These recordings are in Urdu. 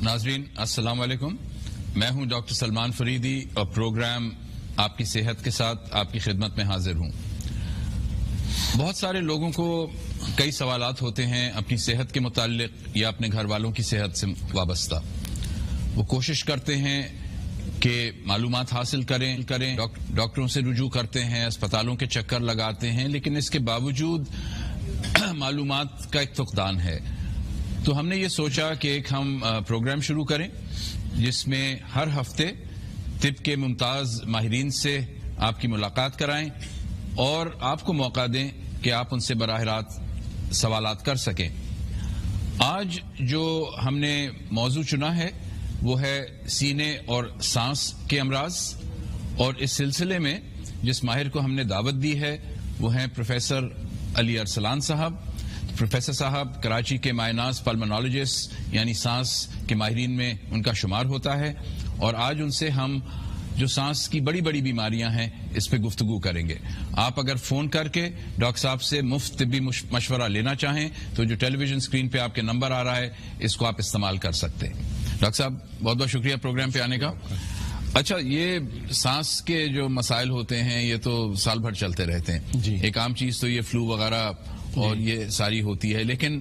ناظرین السلام علیکم، میں ہوں ڈاکٹر سلمان فریدی اور پروگرام آپ کی صحت کے ساتھ آپ کی خدمت میں حاضر ہوں۔ بہت سارے لوگوں کو کئی سوالات ہوتے ہیں اپنی صحت کے متعلق یا اپنے گھر والوں کی صحت سے وابستہ۔ وہ کوشش کرتے ہیں کہ معلومات حاصل کریں، ڈاکٹروں سے رجوع کرتے ہیں، اسپتالوں کے چکر لگاتے ہیں، لیکن اس کے باوجود معلومات کا ایک فقدان ہے۔ تو ہم نے یہ سوچا کہ ایک ہم پروگرام شروع کریں جس میں ہر ہفتے طب کے ممتاز ماہرین سے آپ کی ملاقات کرائیں اور آپ کو موقع دیں کہ آپ ان سے براہ راست سوالات کر سکیں۔ آج جو ہم نے موضوع چنا ہے وہ ہے سینے اور سانس کے امراض، اور اس سلسلے میں جس ماہر کو ہم نے دعوت دی ہے وہ ہیں پروفیسر علی ارسلان صاحب۔ پروفیسر صاحب کراچی کے مائناز پلمونالوجسٹ یعنی سانس کے ماہرین میں ان کا شمار ہوتا ہے، اور آج ان سے ہم جو سانس کی بڑی بڑی بیماریاں ہیں اس پہ گفتگو کریں گے۔ آپ اگر فون کر کے ڈاکٹر صاحب سے مفت طبی مشورہ لینا چاہیں تو جو ٹیلی ویژن اسکرین پہ آپ کے نمبر آ رہا ہے اس کو آپ استعمال کر سکتے ہیں۔ ڈاکٹر صاحب بہت بہت شکریہ پروگرام پہ آنے کا۔ اچھا، یہ سانس کے جو مسائل ہوتے ہیں یہ تو سال بھر چلتے رہتے ہیں جی۔ ایک عام چیز تو یہ فلو وغیرہ اور یہ ساری ہوتی ہے، لیکن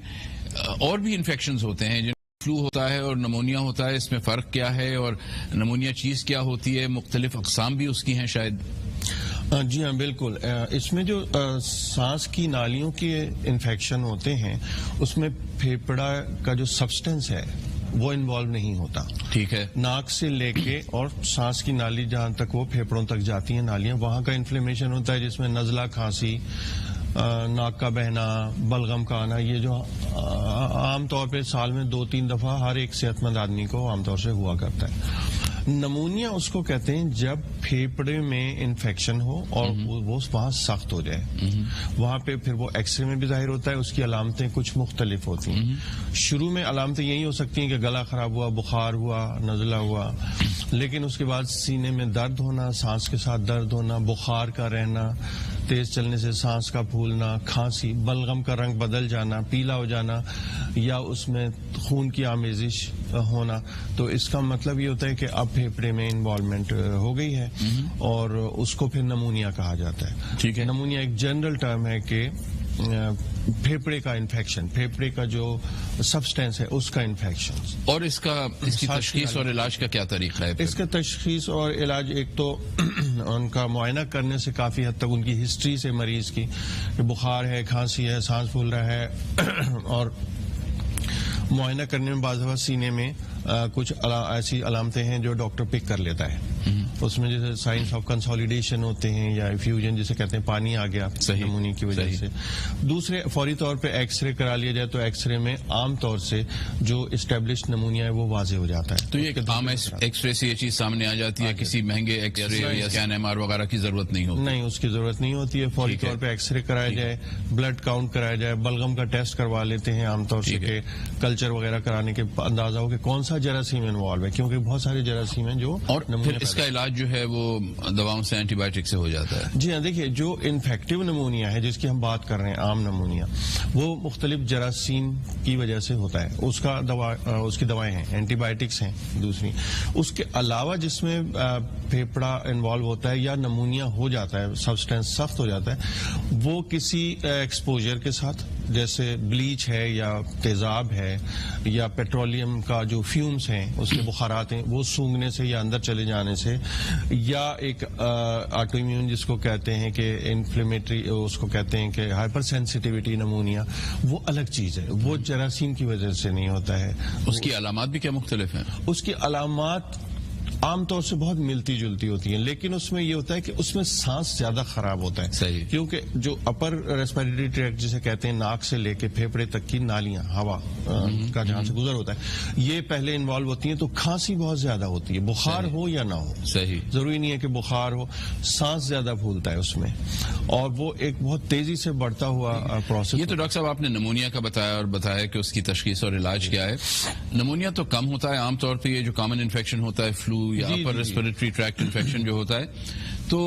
اور بھی انفیکشنز ہوتے ہیں جن فلو ہوتا ہے اور نمونیا ہوتا ہے، اس میں فرق کیا ہے اور نمونیا چیز کیا ہوتی ہے؟ مختلف اقسام بھی اس کی ہیں شاید۔ جی ہاں بالکل، اس میں جو سانس کی نالیوں کے انفیکشن ہوتے ہیں اس میں پھیپھڑا کا جو سبسٹنس ہے وہ انوالو نہیں ہوتا۔ ٹھیک ہے۔ ناک سے لے کے اور سانس کی نالی جہاں تک وہ پھیپھڑوں تک جاتی ہیں نالیاں، وہاں کا انفلیمیشن ہوتا ہے جس میں نزلہ، کھانسی، ناک کا بہنا، بلغم کا آنا، یہ جو عام طور پہ سال میں 2-3 دفعہ ہر ایک صحت مند آدمی کو عام طور سے ہوا کرتا ہے۔ نمونیا اس کو کہتے ہیں جب پھیپھڑے میں انفیکشن ہو اور وہ وہاں سخت ہو جائے، وہاں پہ پھر وہ ایکس رے میں بھی ظاہر ہوتا ہے۔ اس کی علامتیں کچھ مختلف ہوتی ہیں۔ شروع میں علامتیں یہی ہو سکتی ہیں کہ گلا خراب ہوا، بخار ہوا، نزلہ ہوا، لیکن اس کے بعد سینے میں درد ہونا، سانس کے ساتھ درد ہونا، بخار کا رہنا، تیز چلنے سے سانس کا پھولنا، کھانسی، بلغم کا رنگ بدل جانا، پیلا ہو جانا، یا اس میں خون کی آمیزش ہونا، تو اس کا مطلب یہ ہوتا ہے کہ اب پھیپھڑے میں انوالومنٹ ہو گئی ہے اور اس کو پھر نمونیا کہا جاتا ہے۔ ٹھیک ہے۔ نمونیا ایک جنرل ٹرم ہے کہ پھیپھڑے کا انفیکشن، پھیپھڑے کا جو سبسٹینس ہے اس کا انفیکشن۔ اور اس کی تشخیص اور علاج کا کیا طریقہ ہے؟ اس کا تشخیص اور علاج ایک تو ان کا معائنہ کرنے سے کافی حد تک ان کی ہسٹری سے مریض کی کہ بخار ہے، کھانسی ہے، سانس پھول رہا ہے، اور معائنہ کرنے میں بعض دفعہ سینے میں کچھ ایسی علامتیں ہیں جو ڈاکٹر پک کر لیتا ہے۔ اس میں جیسے سائنس آف کنسولیڈیشن ہوتے ہیں یا ایفیوژن جسے کہتے ہیں، پانی آ گیا نمونیا کی وجہ سے۔ دوسرے فوری طور پہ ایکس رے کرا لیا جائے تو ایکس رے میں عام طور سے جو اسٹیبلشڈ نمونیا ہے وہ واضح ہو جاتا ہے۔ تو یہ عام ایکس رے سے یہ چیز سامنے آ جاتی ہے، کسی مہنگے ایکس رے یا اسکین ایم آر وغیرہ کی ضرورت نہیں ہوتی؟ نہیں، اس کی ضرورت نہیں ہوتی ہے۔ فوری طور پہ ایکس رے کرایا جائے، بلڈ کاؤنٹ کرایا جائے، بلغم کا ٹیسٹ کروا لیتے ہیں عام طور سے کہ کلچر وغیرہ کرانے کے اندازہ ہو کہ کون سا جراثیم انوالو ہے، کیونکہ بہت سارے جراثیم ہیں جو۔ اور پھر اس کا علاج جو ہے وہ دواؤں سے، اینٹی بایوٹک سے ہو جاتا ہے؟ جی ہاں، دیکھیے جو انفیکٹو نمونیا ہے جس کی ہم بات کر رہے ہیں، عام نمونیا، وہ مختلف جراثیم کی وجہ سے ہوتا ہے۔ اس کی دوائیں ہیں، اینٹی بایوٹکس ہیں دوسری۔ اس کے علاوہ جس میں پھیپھڑا انوالو ہوتا ہے یا نمونیا ہو جاتا ہے، سبسٹینس سخت ہو جاتا ہے، وہ کسی ایکسپوجر کے ساتھ، جیسے بلیچ ہے یا تیزاب ہے یا پیٹرولیم کا جو فیومز ہیں اس کے بخارات ہیں، وہ سونگنے سے یا اندر چلے جانے سے، یا ایک آٹو امیون جس کو کہتے ہیں کہ انفلیمیٹری، اس کو کہتے ہیں کہ ہائپر سینسٹیوٹی نمونیا، وہ الگ چیز ہے، وہ جراثیم کی وجہ سے نہیں ہوتا ہے۔ اس کی علامات بھی کیا مختلف ہیں؟ اس کی علامات عام طور سے بہت ملتی جلتی ہوتی ہیں، لیکن اس میں یہ ہوتا ہے کہ اس میں سانس زیادہ خراب ہوتا ہے۔ صحیح۔ کیونکہ جو اپر ریسپیریٹری ٹریکٹ جسے کہتے ہیں، ناک سے لے کے پھیپھڑے تک کی نالیاں، ہوا کا جہاں سے گزر ہوتا ہے، یہ پہلے انوالو ہوتی ہیں، تو کھانسی بہت زیادہ ہوتی ہے، بخار ہو یا نہ ہو۔ صحیح۔ ضروری نہیں ہے کہ بخار ہو، سانس زیادہ پھولتا ہے اس میں، اور وہ ایک بہت تیزی سے بڑھتا ہوا پروسیس۔ یہ تو ڈاکٹر صاحب آپ نے نمونیا کا بتایا اور بتایا کہ اس کی تشخیص اور علاج کیا ہے۔ نمونیا تو کم ہوتا ہے عام طور پہ، یہ جو کامن انفیکشن ہوتا ہے، فلو یا اپر ریسپیریٹری ٹریکٹ انفیکشن جو ہوتا ہے، تو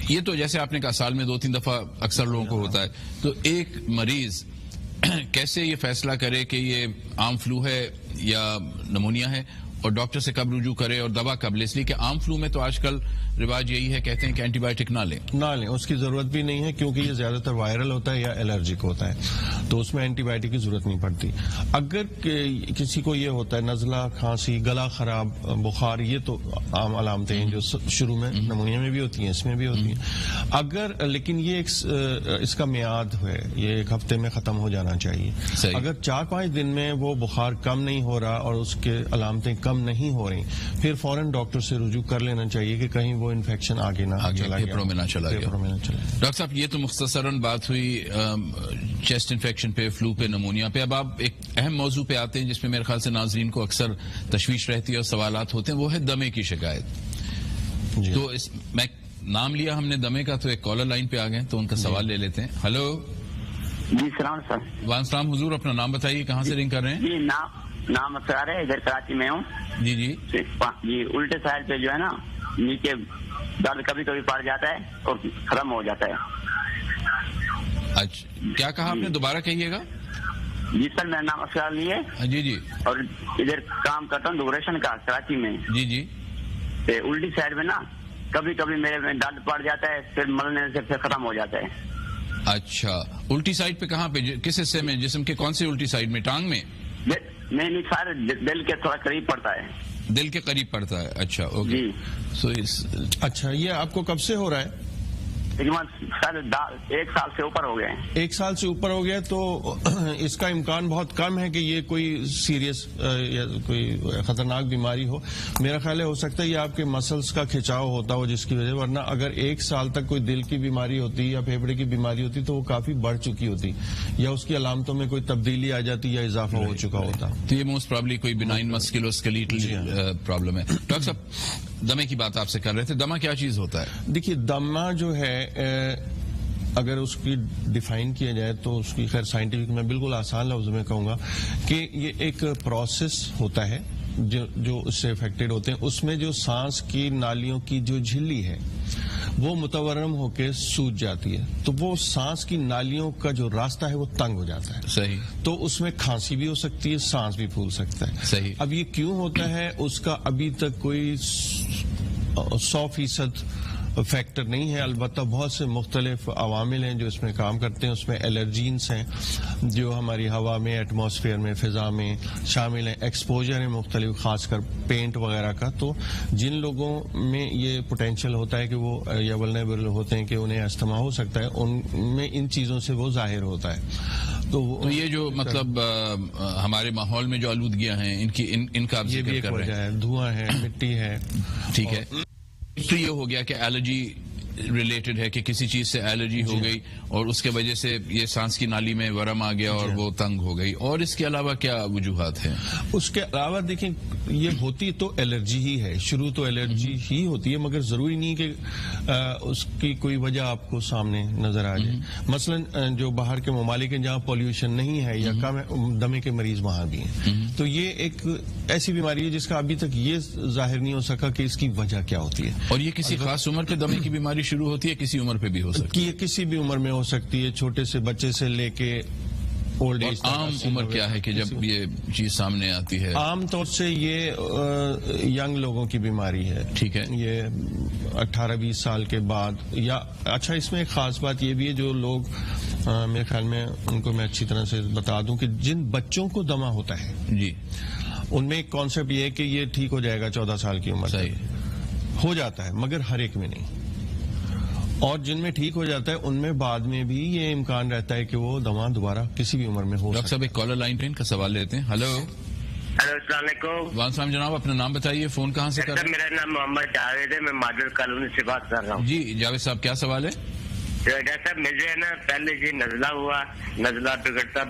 یہ تو جیسے آپ نے کہا سال میں 2-3 دفعہ اکثر لوگوں کو ہوتا ہے۔ تو ایک مریض کیسے یہ فیصلہ کرے کہ یہ عام فلو ہے یا نمونیا ہے، اور ڈاکٹر سے کب رجوع کرے اور دوا کب لے؟ اس لیے کہ عام فلو میں تو آج کل رواج یہی ہے، کہتے ہیں کہ اینٹی بایوٹک نہ لیں. اس کی ضرورت بھی نہیں ہے، کیونکہ یہ زیادہ تر وائرل ہوتا ہے یا الرجک ہوتا ہے، تو اس میں اینٹی بایوٹک کی ضرورت نہیں پڑتی. اگر کسی کو یہ ہوتا ہے نزلہ، کھانسی، گلا خراب، بخار، یہ تو عام علامتیں ہیں جو شروع میں نمونیا میں بھی ہوتی ہیں، اس میں بھی ہوتی ہیں. اگر لیکن یہ اس کا میعاد ہے، یہ 1 ہفتے میں ختم ہو جانا چاہیے. اگر 4-5 دن میں وہ بخار کم نہیں ہو رہا اور اس کے علامتیں کم نہیں ہو رہی، پھر فوراً ڈاکٹر سے رجوع کر لینا چاہیے کہ کہیں وہ انفیکشن آگے نہ چلا گیا. پھیپھڑوں میں نہ چلا گیا. ڈاکٹر صاحب یہ تو مختصراً بات ہوئی چیسٹ انفیکشن پہ، فلو پہ، نمونیا پہ. اب آپ ایک اہم موضوع پہ آتے ہیں جس میں میرے خیال سے ناظرین کو اکثر تشویش رہتی ہے اور سوالات ہوتے ہیں، وہ ہے دمے کی شکایت. تو میں نام لیا ہم نے دمے کا، تو ایک کالر لائن پہ آ گئے، تو ان کا سوال لے لیتے ہیں. ہلو جی سلام سر. وعلیکم السلام. حضور اپنا نام بتائیے، کہاں سے رنگ کر رہے ہیں؟ جی نام اسرار ہے، ادھر کراچی میں ہوں. جی جی الٹے سائڈ پہ جو ہے نا نیچے درد کبھی کبھی پڑ جاتا ہے اور ختم ہو جاتا ہے. اچھا کیا کہا آپ نے؟ دوبارہ کہیے گا. جی سر میرا نام اسرار علی ہے. جی اور ادھر کام کرتا ہوں ڈوریشن کا کراچی میں. جی الٹی سائڈ میں نا کبھی کبھی میرے میں درد پڑ جاتا ہے، پھر ملنے سے پھر ختم ہو جاتا ہے. اچھا الٹی سائڈ پہ کہاں پہ، کس حصے میں جسم کے، کون سی الٹی سائڈ میں؟ ٹانگ میں؟ نہیں سارے دل کے تھوڑا قریب پڑتا ہے. دل کے قریب پڑتا ہے. اچھا اوکے. اچھا یہ آپ کو کب سے ہو رہا ہے؟ سر 1 سال سے اوپر ہو گئے ہیں. 1 سال سے اوپر ہو گیا تو اس کا امکان بہت کم ہے کہ یہ کوئی سیریس یا کوئی خطرناک بیماری ہو. میرا خیال ہے ہو سکتا ہے یہ آپ کے مسلز کا کھچاؤ ہوتا ہو جس کی وجہ، ورنہ اگر 1 سال تک کوئی دل کی بیماری ہوتی یا پھیپھڑے کی بیماری ہوتی تو وہ کافی بڑھ چکی ہوتی، یا اس کی علامتوں میں کوئی تبدیلی آ جاتی یا اضافہ ہو چکا ہوتا. تو یہ موسٹ پرابلی کوئی بنائن مسکولوسکلیٹل پرابلم ہے. ڈاکٹر صاحب دمے کی بات آپ سے کر رہے تھے، دمہ کیا چیز ہوتا ہے؟ دیکھیے دمہ جو ہے اگر اس کی ڈیفائن کیا جائے تو اس کی خیر سائنٹیفک میں بالکل آسان لفظ میں کہوں گا کہ یہ ایک پروسیس ہوتا ہے جو اس سے افیکٹڈ ہوتے ہیں. اس میں جو سانس کی نالیوں کی جو جھلی ہے وہ متورم ہو کے سوج جاتی ہے، تو وہ سانس کی نالیوں کا جو راستہ ہے وہ تنگ ہو جاتا ہے. صحیح. تو اس میں کھانسی بھی ہو سکتی ہے، سانس بھی پھول سکتا ہے. صحیح. اب یہ کیوں ہوتا ہے اس کا ابھی تک کوئی 100% فیکٹر نہیں ہے. البتہ بہت سے مختلف عوامل ہیں جو اس میں کام کرتے ہیں. اس میں الرجینس ہیں جو ہماری ہوا میں، ایٹماسفیئر میں، فضا میں شامل ہیں. ایکسپوجر ہے مختلف، خاص کر پینٹ وغیرہ کا. تو جن لوگوں میں یہ پوٹینشیل ہوتا ہے کہ وہ یا ولنریبل ہوتے ہیں کہ انہیں استھما ہو سکتا ہے، ان میں ان چیزوں سے وہ ظاہر ہوتا ہے. تو یہ جو مطلب ہمارے ماحول میں جو آلودگیاں ہیں ان کا یہ بھی ایک وجہ ہے. دھواں ہے، مٹی ہے. ٹھیک ہے. تو یہ ہو گیا کہ الرجی ریلیٹڈ ہے کہ کسی چیز سے الرجی ہو گئی اور اس کے وجہ سے یہ سانس کی نالی میں ورم آ گیا اور وہ تنگ ہو گئی. اور اس کے علاوہ کیا وجوہات ہیں؟ اس کے علاوہ دیکھیں یہ ہوتی تو الرجی ہی ہے، شروع تو الرجی ہی ہوتی ہے، مگر ضروری نہیں کہ اس کی کوئی وجہ آپ کو سامنے نظر آ جائے. مثلا جو باہر کے ممالک ہیں جہاں پولیوشن نہیں ہے یا کم ہے، دمے کے مریض وہاں بھی ہیں. تو یہ ایک ایسی بیماری ہے جس کا ابھی تک یہ ظاہر نہیں ہو سکا کہ اس کی وجہ کیا ہوتی ہے. اور یہ کسی خاص عمر پہ دمے کی بیماری شروع ہوتی ہے، کسی عمر پہ بھی ہو سکتی ہے؟ کسی بھی عمر میں ہو سکتی ہے، چھوٹے سے بچے سے لے کے اولڈ ایج. عام عمر کیا ہے کہ جب یہ چیز سامنے آتی ہے؟ عام طور سے یہ ینگ لوگوں کی بیماری ہے. ٹھیک ہے. یہ 18-20 سال کے بعد. یا اچھا اس میں ایک خاص بات یہ بھی ہے، جو لوگ میرے خیال میں ان کو میں اچھی طرح سے بتا دوں کہ جن بچوں کو دمہ ہوتا ہے جی ان میں ایک کانسیپٹ یہ ہے کہ یہ ٹھیک ہو جائے گا 14 سال کی عمر. صحیح. ہو جاتا ہے مگر ہر ایک میں نہیں. اور جن میں ٹھیک ہو جاتا ہے ان میں بعد میں بھی یہ امکان رہتا ہے کہ وہ دمہ دوبارہ کسی بھی عمر میں ہو. ڈاکٹر صاحب ایک کالر لائن پہ ان کا سوال لیتے ہیں. ہلو. السلام علیکم. وعلیکم السلام جناب، اپنا نام بتائیے، فون کہاں سے کر رہے ہیں؟ میرا نام محمد جاوید ہے، میں ماڈل کالونی سے بات کر رہا ہوں. جی جاوید صاحب کیا سوال ہے؟ ڈاکٹر صاحب مجھے نا پہلے یہ نزلہ ہوا، نزلہ بگڑتا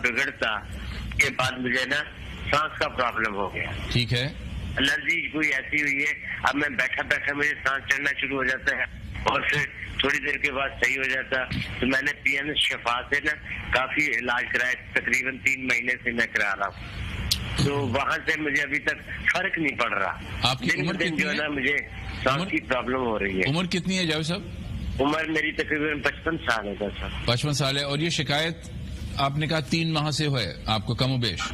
کے بعد مجھے نا سانس کا پرابلم ہو گیا. ٹھیک ہے. الرجی کوئی ایسی ہوئی ہے، اب میں بیٹھا بیٹھا مجھے سانس چڑھنا شروع ہو جاتا ہے اور پھر تھوڑی دیر کے بعد صحیح ہو جاتا. تو میں نے پی ایم شفا سے نا کافی علاج کرایا، تقریباً 3 مہینے سے میں کرا رہا ہوں. تو وہاں سے مجھے ابھی تک فرق نہیں پڑ رہا. آپ کی عمر کتنی جو ہے نا مجھے سانس کی پرابلم ہو رہی ہے. عمر کتنی ہے جاوید صاحب؟ عمر میری تقریباً 55 سال ہے. 55 سال ہے. اور یہ شکایت آپ نے کہا 3 ماہ سے ہے آپ کو کم و بیش؟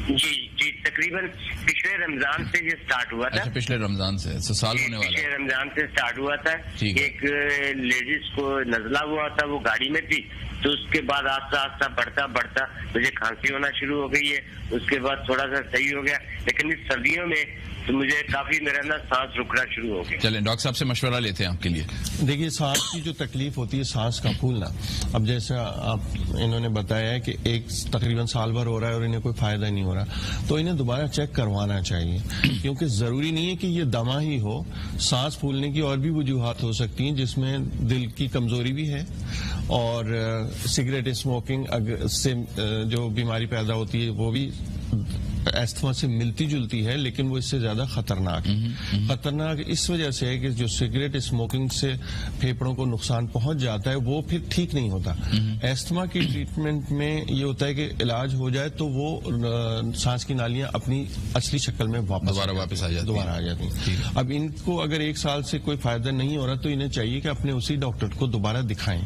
جی تقریباً پچھلے رمضان سے یہ سٹارٹ ہوا تھا. اچھا پچھلے رمضان سے سال ہونے والا پچھلے رمضان سے سٹارٹ ہوا تھا. ایک لیڈیز کو نزلہ ہوا تھا, وہ گاڑی میں تھی, تو اس کے بعد آہستہ آہستہ بڑھتا مجھے کھانسی ہونا شروع ہو گئی ہے. اس کے بعد تھوڑا سا صحیح ہو گیا, لیکن اس سردیوں میں تو مجھے کافی میرا نا سانس رکنا شروع ہو گیا. چلیں ڈاکٹر صاحب سے مشورہ لیتے ہیں آپ کے لیے. دیکھیے سانس کی جو تکلیف ہوتی ہے, سانس کا پھولنا, اب جیسے انہوں نے بتایا ہے کہ ایک تقریباً سال بھر ہو رہا ہے اور انہیں کوئی فائدہ نہیں ہو رہا, تو انہیں دوبارہ چیک کروانا چاہیے, کیونکہ ضروری نہیں ہے کہ یہ دمہ ہی ہو. سانس پھولنے کی اور بھی وجوہات ہو سکتی ہیں, جس میں دل کی کمزوری بھی ہے, اور سگریٹ اسموکنگ سے جو بیماری پیدا ہوتی ہے وہ بھی ایستھما سے ملتی جلتی ہے, لیکن وہ اس سے زیادہ خطرناک ہے. خطرناک اس وجہ سے ہے کہ جو سگریٹ اسموکنگ سے پھیپھڑوں کو نقصان پہنچ جاتا ہے وہ پھر ٹھیک نہیں ہوتا. ایستھما کی ٹریٹمنٹ میں یہ ہوتا ہے کہ علاج ہو جائے تو وہ سانس کی نالیاں اپنی اصلی شکل میں دوبارہ آ جاتی ہیں. اب ان کو اگر 1 سال سے کوئی فائدہ نہیں ہو رہا تو انہیں چاہیے کہ اپنے اسی ڈاکٹر کو دوبارہ دکھائیں.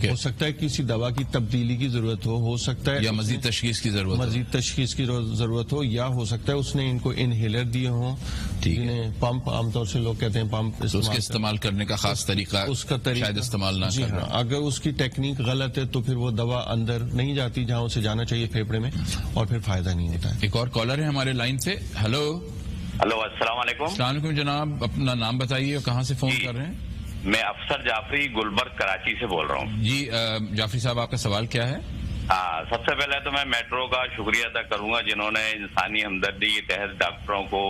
ہو سکتا ہے کسی دوا کی تبدیلی کی ضرورت ہو سکتا ہے, یا مزید تشخیص کی ضرورت ہو, یا ہو سکتا ہے اس نے ان کو انہیلر دیے ہوں, جنہیں پمپ عام طور سے لوگ کہتے ہیں پمپ, اس کے استعمال کرنے کا خاص طریقہ اس کا شاید استعمال نہ کرنا. اگر اس کی ٹیکنیک غلط ہے تو پھر وہ دوا اندر نہیں جاتی جہاں اسے جانا چاہیے پھیپڑے میں, اور پھر فائدہ نہیں ہوتا ہے. ایک اور کالر ہے ہمارے لائن پہ. ہلو السلام علیکم. السلام علیکم جناب, اپنا نام بتائیے اور کہاں سے فون کر رہے ہیں؟ میں افسر جعفری گلبرگ کراچی سے بول رہا ہوں. جی جعفری صاحب, آپ کا سوال کیا ہے؟ سب سے پہلے تو میں میٹرو کا شکریہ ادا کروں گا جنہوں نے انسانی ہمدردی کے تحت ڈاکٹروں کو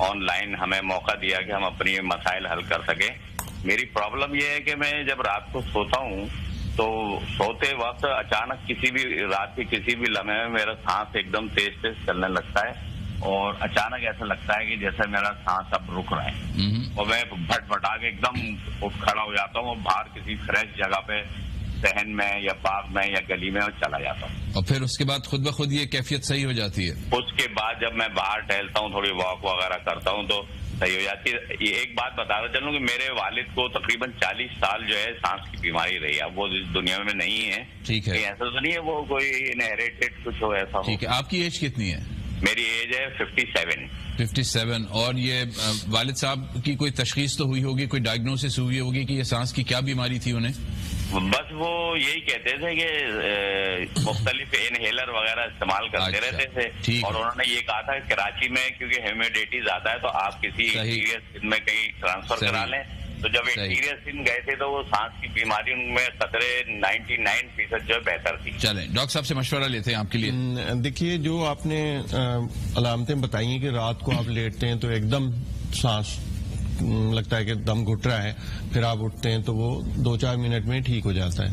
آن لائن ہمیں موقع دیا کہ ہم اپنی مسائل حل کر سکیں. میری پرابلم یہ ہے کہ میں جب رات کو سوتا ہوں تو سوتے وقت اچانک کسی بھی رات کے کسی بھی لمحے میں میرا سانس ایک دم تیز چلنے لگتا ہے, اور اچانک ایسا لگتا ہے کہ جیسے میرا سانس اب رک رہا ہے, اور میں بھٹ بھٹا کے ایک دم اٹھ کھڑا ہو جاتا ہوں اور باہر کسی فریش جگہ پہ صحن میں یا پارک میں یا گلی میں چلا جاتا ہوں. اور پھر اس کے بعد خود بخود یہ کیفیت صحیح ہو جاتی ہے؟ اس کے بعد جب میں باہر ٹہلتا ہوں, تھوڑی واک وغیرہ کرتا ہوں تو صحیح ہو جاتی ہے. یہ ایک بات بتاتا چلوں کہ میرے والد کو تقریباً 40 سال جو ہے سانس کی بیماری رہی ہے. اب وہ اس دنیا میں نہیں ہے. ٹھیک ہے, ایسا تو نہیں ہے وہ کوئی انہیریٹڈ کچھ ہو ایسا. ٹھیک ہے, آپ کی ایج کتنی ہے؟ میری ایج ہے 57. اور یہ والد صاحب کی کوئی تشخیص تو ہوئی ہوگی, کوئی ڈائگنوسس ہوئی ہوگی کہ یہ سانس کی کیا بیماری تھی انہیں؟ بس وہ یہی کہتے تھے کہ مختلف انہیلر وغیرہ استعمال کرتے رہتے تھے, اور انہوں نے یہ کہا تھا کہ کراچی میں کیونکہ ہیومیڈیٹی زیادہ ہے تو آپ کسی انٹیریئر میں کہیں ٹرانسفر کرا لیں. تو جب انٹیریئر سندھ گئے تھے تو وہ سانس کی بیماری ان میں قطرے 99% جو ہے بہتر تھی. چلیں ڈاکٹر صاحب سے مشورہ لیتے ہیں آپ کے لیے. دیکھیے جو آپ نے علامتیں بتائی ہیں کہ رات کو آپ لیٹتے ہیں تو ایک دم سانس لگتا ہے کہ دم گھٹ رہا ہے, پھر آپ اٹھتے ہیں تو وہ 2-4 منٹ میں ٹھیک ہو جاتا ہے.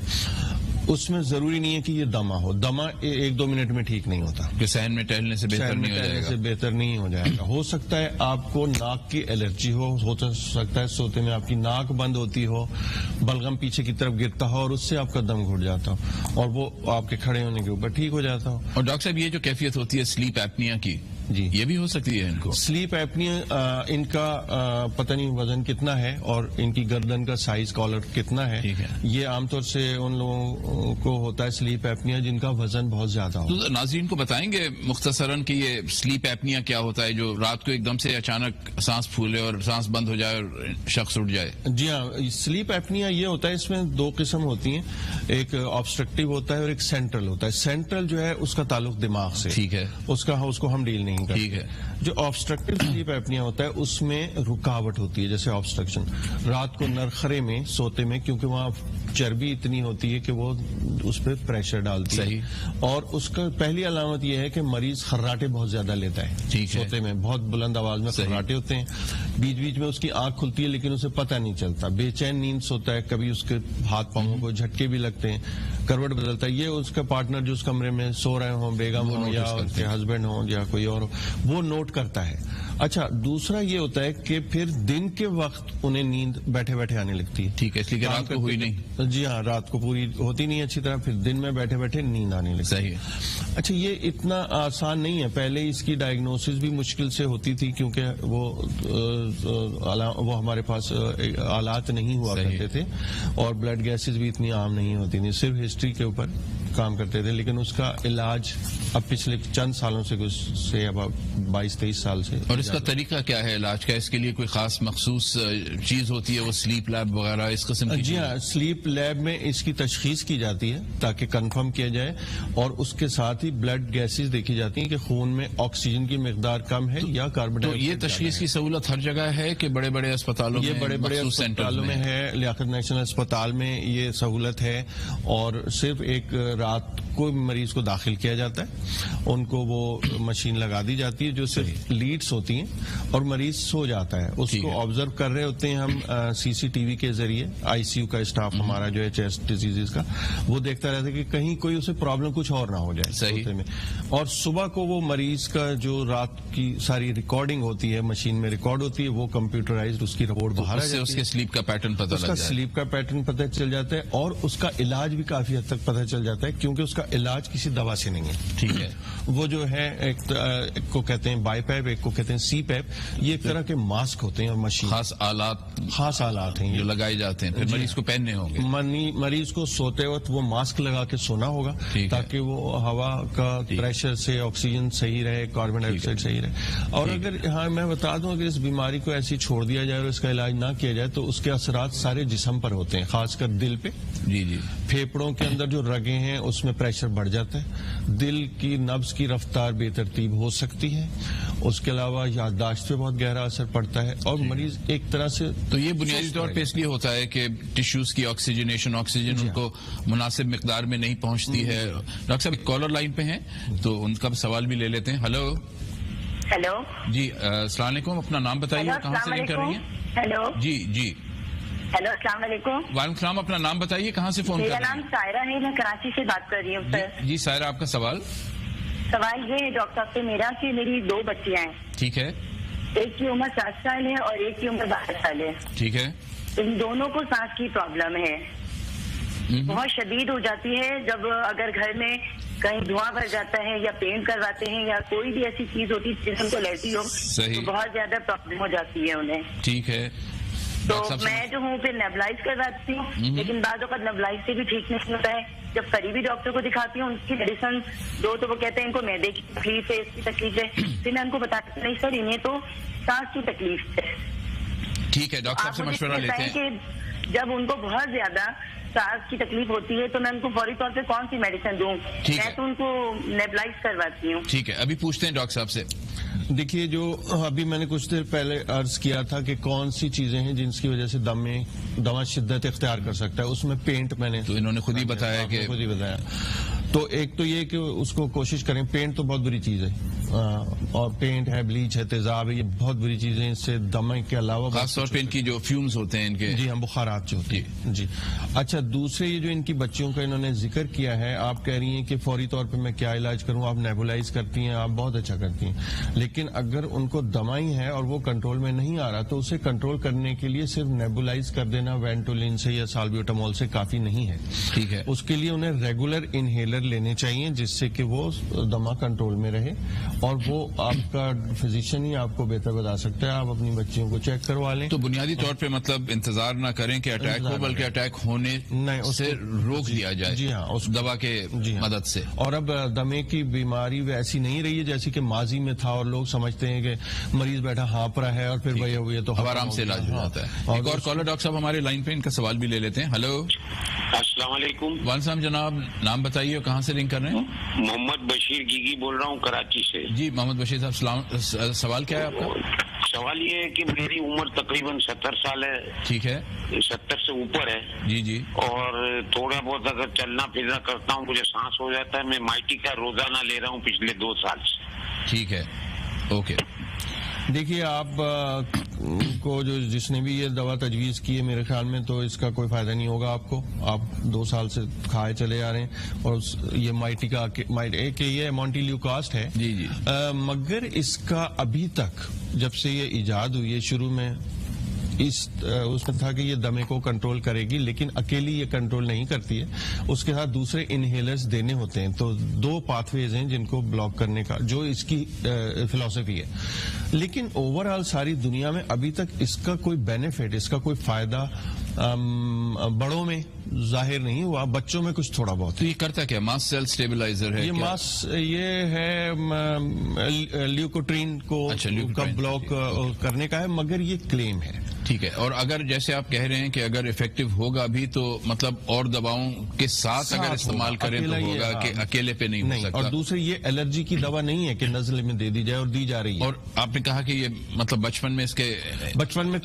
اس میں ضروری نہیں ہے کہ یہ دمہ ہو, دمہ 1-2 منٹ میں ٹھیک نہیں ہوتا, کہ صحن میں ٹہلنے سے بہتر نہیں ہو جائے گا, بہتر نہیں ہو جائے گا. ہو سکتا ہے آپ کو ناک کی الرجی ہو سکتا ہے سوتے میں آپ کی ناک بند ہوتی ہو, بلغم پیچھے کی طرف گرتا ہو اور اس سے آپ کا دم گھٹ جاتا ہو اور وہ آپ کے کھڑے ہونے کے اوپر ٹھیک ہو جاتا ہو. اور ڈاکٹر صاحب یہ جو کیفیت ہوتی ہے سلیپ ایپنیا کی, جی یہ بھی ہو سکتی ہے ان کو؟ سلیپ ایپنیا ان کا پتہ نہیں وزن کتنا ہے اور ان کی گردن کا سائز کالر کتنا ہے. یہ عام طور سے ان لوگوں کو ہوتا ہے سلیپ ایپنیا جن کا وزن بہت زیادہ ہو. تو ناظرین کو بتائیں گے مختصراً کہ یہ سلیپ ایپنیا کیا ہوتا ہے جو رات کو ایک دم سے اچانک سانس پھولے اور سانس بند ہو جائے اور شخص اٹھ جائے؟ جی ہاں, سلیپ ایپنیا یہ ہوتا ہے, اس میں 2 قسم ہوتی ہیں, ایک آبسٹرکٹیو ہوتا ہے اور ایک سینٹرل ہوتا ہے. سینٹرل جو ہے اس کا تعلق دماغ سے, ٹھیک ہے, اس کو ہم ڈیل نہیں کرتے. ٹھیک ہے. جو آبسٹرکٹیو سلیپ ایپنیا ہوتا ہے اس میں رکاوٹ ہوتی ہے, جیسے آبسٹرکشن رات کو نرخرے میں سوتے میں, کیونکہ وہاں چربی اتنی ہوتی ہے کہ وہ اس پہ پریشر ڈالتی ہے, اور اس کا پہلی علامت یہ ہے کہ مریض خراٹے بہت زیادہ لیتا ہے سوتے میں, بہت بلند آواز میں خراٹے ہوتے ہیں, بیچ بیچ میں اس کی آنکھ کھلتی ہے لیکن اسے پتہ نہیں چلتا, بے چین نیند سوتا ہے, کبھی اس کے ہاتھ پاؤں کو جھٹکے بھی لگتے ہیں, کروٹ بدلتا ہے. یہ اس کا پارٹنر جو اس کمرے میں سو رہے ہوں, بیگم ہوں یا اس کے ہسبینڈ ہوں یا کوئی اور ہو, وہ نوٹ کرتا ہے. اچھا, دوسرا یہ ہوتا ہے کہ پھر دن کے وقت انہیں نیند بیٹھے بیٹھے آنے لگتی ہے. ٹھیک ہے, اس لیے کہ رات کو ہوئی نہیں. جی ہاں, رات کو پوری ہوتی نہیں اچھی طرح, پھر دن میں بیٹھے بیٹھے نیند آنے لگتی. صحیح ہے. اچھا, یہ اتنا آسان نہیں ہے. پہلے اس کی ڈائگنوسس بھی مشکل سے ہوتی تھی کیونکہ وہ ہمارے پاس آلات نہیں ہوا کرتے تھے اور بلڈ گیسز بھی اتنی عام نہیں ہوتی تھی. صرف ہسٹری کے اوپر کام کرتے تھے، لیکن اس کا علاج اب پچھلے چند سالوں سے اب 22-23 سال سے. اور اس کا طریقہ کیا ہے علاج کا؟ اس کے لیے کوئی خاص مخصوص چیز ہوتی ہے، وہ سلیپ لیب وغیرہ اس قسم کی؟ جی ہاں، سلیپ لیب میں اس کی تشخیص کی جاتی ہے تاکہ کنفرم کیا جائے، اور اس کے ساتھ ہی بلڈ گیسز دیکھی جاتی ہیں کہ خون میں آکسیجن کی مقدار کم ہے یا کاربن ڈائی تو آکسائڈ. یہ تشخیص کی سہولت ہر جگہ ہے کہ بڑے بڑے اسپتالوں میں؟ یہ بڑے بڑے مخصوص اسپتالوں میں ہے، لیاقت نیشنل اسپتال میں یہ سہولت ہے، اور صرف ایک رات کو مریض کو داخل کیا جاتا ہے، ان کو وہ مشین لگا دی جاتی ہے جو صرف لیڈس ہوتی ہیں، اور مریض سو جاتا ہے. اس کو آبزرو کر رہے ہوتے ہیں ہم CCTV کے ذریعے. ICU کا اسٹاف ہمارا جو ہے چیسٹ ڈیزیز کا، وہ دیکھتا رہتا ہے کہ کہیں کوئی اسے پرابلم کچھ اور نہ ہو جائے صحیح میں. اور صبح کو وہ مریض کا جو رات کی ساری ریکارڈنگ ہوتی ہے مشین میں ریکارڈ ہوتی ہے، وہ کمپیوٹرائزڈ اس کی رپورٹ باہر آ جاتی ہے. اس کے سلیپ کا پیٹرن پتہ اس لگ کا جائے. سلیپ کا پیٹرن پتہ چل جاتا ہے، اور اس کا علاج بھی کافی حد تک پتہ چل جاتا ہے، کیونکہ اس کا علاج کسی دوا سے نہیں ہے. ٹھیک ہے. وہ جو ہے ایک کو کہتے ہیں بائی پیپ، ایک کو کہتے ہیں سی پیپ. یہ ایک طرح کے ماسک ہوتے ہیں اور مشین خاص آلات ہیں جو لگائے جاتے ہیں، پھر مریض کو پہننے ہوں گے. مریض کو سوتے وقت وہ ماسک لگا کے سونا ہوگا تاکہ وہ ہوا کا پریشر سے آکسیجن صحیح رہے، کاربن ڈائی آکسائڈ صحیح رہے. اور اگر ہاں میں بتا دوں اگر اس بیماری کو ایسی چھوڑ دیا جائے اور اس کا علاج نہ کیا جائے تو اس کے اثرات سارے جسم پر ہوتے ہیں، خاص کر دل پہ. جی جی. پھیپڑوں کے اندر جو رگیں ہیں اس میں پریشر بڑھ جاتا ہے، دل کی نبض کی رفتار بے ترتیب ہو سکتی ہے، اس کے علاوہ یادداشت پہ بہت گہرا اثر پڑتا ہے، اور مریض ایک طرح سے. تو یہ بنیادی طور پہ اس لیے ہوتا ہے کہ ٹیشوز کی آکسیجن ان کو مناسب مقدار میں نہیں پہنچتی ہے. ڈاکٹر صاحب کالر لائن پہ ہیں تو ان کا سوال بھی لے لیتے ہیں. ہیلو جی السلام علیکم، اپنا نام بتائیے، کہاں سے لنک کر رہی ہیں؟ ہیلو جی جی. ہیلو السلام علیکم. وعلیکم السلام، اپنا نام بتائیے، کہاں سے فون کر رہی ہیں؟ میرا نام سائرہ ہے، میں کراچی سے بات کر رہی ہوں سر. جی سائرہ، آپ کا سوال یہ ہے ڈاکٹر صاحب سے میرا کہ میری 2 بچیاں ہیں. ٹھیک ہے. ایک کی عمر 7 سال ہے اور ایک کی عمر 12 سال ہے. ٹھیک ہے. ان دونوں کو سانس کی پرابلم ہے، بہت شدید ہو جاتی ہے. جب اگر گھر میں کہیں دھواں بھر جاتا ہے یا پینٹ کرواتے ہیں یا کوئی بھی ایسی چیز ہوتی ہے جس کو الرجی ہو تو بہت زیادہ پرابلم ہو جاتی ہے انہیں. ٹھیک ہے. تو میں جو ہوں پھر نیبلائز کرواتی ہوں، لیکن بعض اوقات نیبلائز سے بھی ٹھیک نہیں ہوتا ہے. جب قریبی ڈاکٹر کو دکھاتی ہوں ان کی میڈیسن دو تو وہ کہتے ہیں ان کو معدے کی تکلیف ہے، اس کی تکلیف ہے. پھر میں ان کو بتاتی ہوں نہیں سر انہیں تو سانس کی تکلیف ہے. ٹھیک ہے، ڈاکٹر صاحب سے مشورہ لیتے ہیں کہ جب ان کو بہت زیادہ سانس کی تکلیف ہوتی ہے تو میں ان کو فوری طور پہ کون سی میڈیسن دوں؟ میں تو ان کو نیبلائز کرواتی ہوں. ٹھیک ہے، ابھی پوچھتے ہیں ڈاکٹر صاحب سے. دیکھیے جو ابھی میں نے کچھ دیر پہلے عرض کیا تھا کہ کون سی چیزیں ہیں جن کی وجہ سے دما شدت اختیار کر سکتا ہے، اس میں پینٹ میں نے تو انہوں نے خود ہی بتایا کہ خود ہی بتایا. تو ایک تو یہ کہ اس کو کوشش کریں، پینٹ تو بہت بری چیز ہے، اور پینٹ ہے، بلیچ ہے، تیزاب ہے، یہ بہت بری چیزیں. اس سے دمے کے علاوہ خاص طور پہ ان کی جو فیومز ہوتے ہیں ان کے، جی ہم بخارات جو ہوتے ہیں. جی اچھا، دوسرے یہ جو ان کی بچیوں کا انہوں نے ذکر کیا ہے، آپ کہہ رہی ہیں کہ فوری طور پہ میں کیا علاج کروں؟ آپ نیبولائز کرتی ہیں، آپ بہت اچھا کرتی ہیں، لیکن اگر ان کو دمائی ہے اور وہ کنٹرول میں نہیں آ رہا تو اسے کنٹرول کرنے کے لیے صرف نیبولائز کر دینا وینٹولین سے یا سالبیوٹامول سے کافی نہیں ہے. ٹھیک ہے. اس کے لیے انہیں ریگولر انہیلر لینے چاہیے جس سے کہ وہ دمہ کنٹرول میں رہے، اور وہ آپ کا فزیشین ہی آپ کو بہتر بتا سکتا ہے. آپ اپنی بچیوں کو چیک کروا لیں. تو بنیادی طور پہ مطلب انتظار نہ کریں کہ اٹیک ہو، بلکہ اٹیک ہونے سے روک دیا جائے. جی ہاں، اس دوا کے مدد سے. اور اب دمے کی بیماری ویسی نہیں رہی ہے جیسی کہ ماضی میں تھا، اور لوگ سمجھتے ہیں کہ مریض بیٹھا ہانپ رہا ہے اور پھر وہی ہوئی ہے تو آرام سے علاج ہو جاتا ہے. ایک اور کالر ڈاکٹر صاحب ہمارے لائن پہ، ان کا سوال بھی لے لیتے ہیں. ہلو السلام علیکم. وعلیکم السلام جناب، نام بتائیے اور کہاں سے لنک کر رہے ہیں؟ محمد بشیر گیگی بول رہا ہوں کراچی سے. جی محمد بشیر صاحب، سوال کیا ہے آپ کا؟ سوال یہ ہے کہ میری عمر تقریباً 70 سال ہے. ٹھیک ہے. 70 سے اوپر ہے. جی جی. اور تھوڑا بہت اگر چلنا پھرنا کرتا ہوں مجھے سانس ہو جاتا ہے. میں مائٹی کا روزانہ لے رہا ہوں پچھلے 2 سال سے. ٹھیک ہے، اوکے. دیکھیے آپ کو جس نے بھی یہ دوا تجویز کی ہے میرے خیال میں تو اس کا کوئی فائدہ نہیں ہوگا آپ کو. آپ 2 سال سے کھائے چلے آ رہے ہیں، اور یہ مائٹی کا ایک یہ مونٹی لیوکاسٹ ہے. جی جی. مگر اس کا ابھی تک جب سے یہ ایجاد ہوئی ہے، شروع میں اس میں تھا کہ یہ دمے کو کنٹرول کرے گی، لیکن اکیلی یہ کنٹرول نہیں کرتی ہے، اس کے ساتھ دوسرے انہیلرز دینے ہوتے ہیں. تو 2 پاتھ ویز ہیں جن کو بلاک کرنے کا، جو اس کی فلسفی ہے. لیکن اوور آل ساری دنیا میں ابھی تک اس کا کوئی بینیفٹ، اس کا کوئی فائدہ بڑوں میں ظاہر نہیں ہوا، بچوں میں کچھ تھوڑا بہت. تو یہ کرتا کیا؟ ماس سیل اسٹیبلائزر ہے؟ یہ ہے لیوکوٹرین کو بلاک کرنے کا ہے، مگر یہ کلیم ہے. ٹھیک ہے. اور اگر جیسے آپ کہہ رہے ہیں کہ اگر افیکٹو ہوگا بھی تو مطلب اور دواؤں کے ساتھ اگر استعمال کریں تو ہوگا کہ اکیلے پہ نہیں ہو سکتا. اور دوسری یہ الرجی کی دوا نہیں ہے کہ نزلے میں دے دی جائے، اور دی جا رہی ہے. اور آپ نے کہا کہ یہ مطلب بچپن میں اس کے